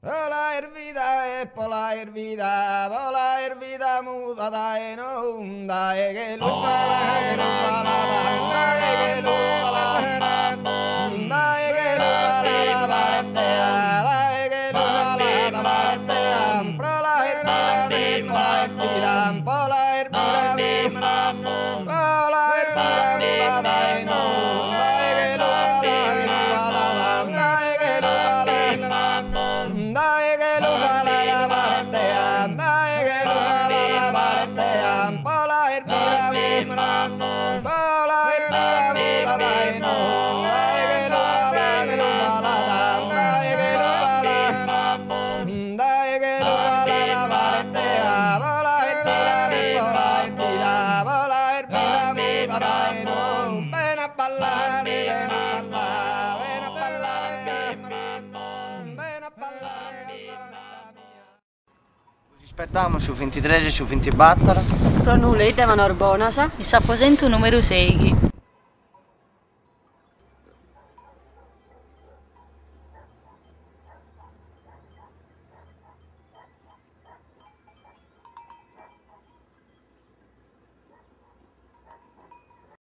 Pola hervida muda da enunda, que lu pala, que lu pala, que lu pala, que lu pala la baretea, que lu pala la baretea, pola hervida, pola hervida muda da enunda, que lu pala, que lu pala, Dae que lu pala la baretean, dae que lu pala la baretean, pola hervida muda, pola hervida muda dae no, dae que lu pala dae que lu pala, dae que lu pala la baretea, pola hervida muda dae no, ven a ballare, ven a ballare, ven a ballare, ven a ballare. Aspettiamo su 23 su 20 battara. Pronulete van Orbonasa. Mi sa aposento numero 6.